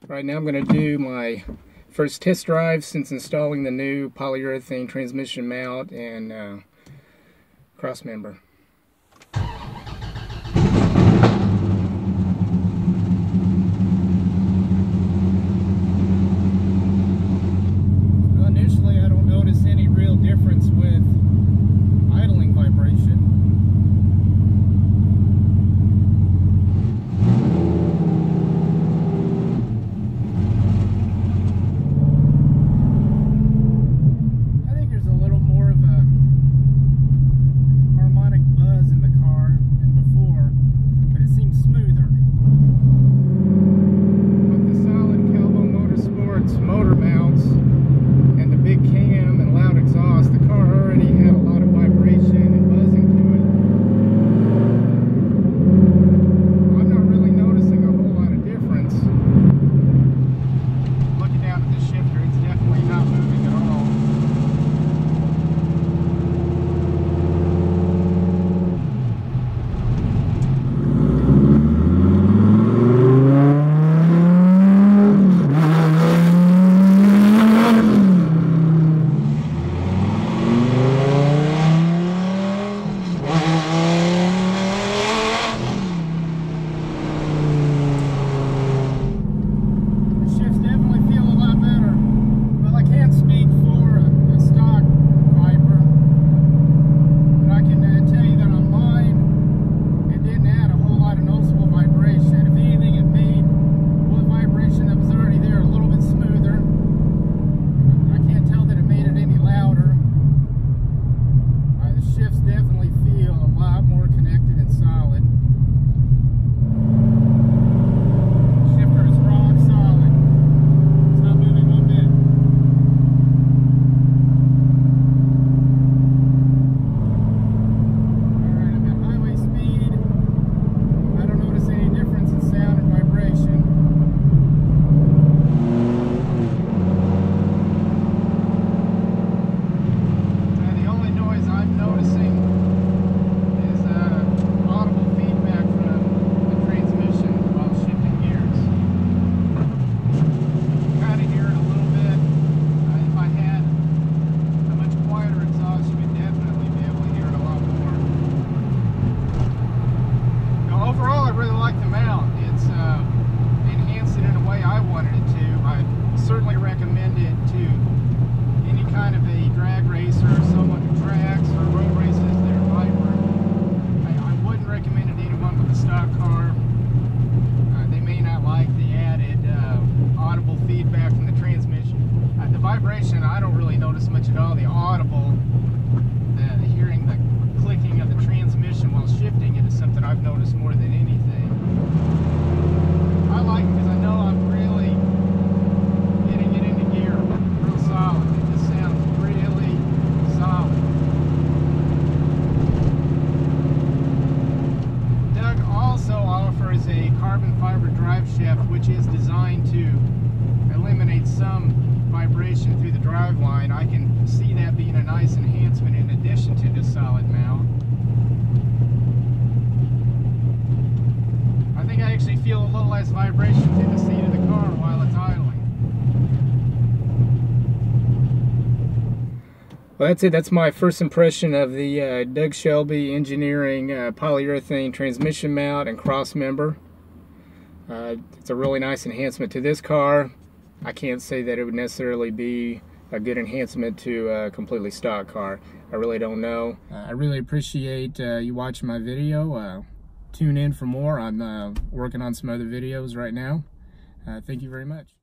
Right now I'm going to do my first test drive since installing the new polyurethane transmission mount and cross member. Well, initially I don't notice any real difference with idling vibration. Motor mounts and the big cam and loud exhaust, the car already had a lot of vibration and buzzing to it. I'm not really noticing a whole lot of difference. Looking down at the shifter, it's definitely not moving at all. Vibration, I don't really notice much at all. The audible, hearing the clicking of the transmission while shifting it is something I've noticed more than anything. I like it because I know I'm really getting it into gear, real solid. It just sounds really solid. Doug also offers a carbon fiber drive shaft, which is designed to eliminate some vibration through the drive line. I can see that being a nice enhancement in addition to this solid mount. I think I actually feel a little less vibration through the seat of the car while it's idling. Well, that's it. That's my first impression of the Doug Shelby Engineering polyurethane transmission mount and cross member. It's a really nice enhancement to this car. I can't say that it would necessarily be a good enhancement to a completely stock car. I really don't know. I really appreciate you watching my video. Tune in for more. I'm working on some other videos right now. Thank you very much.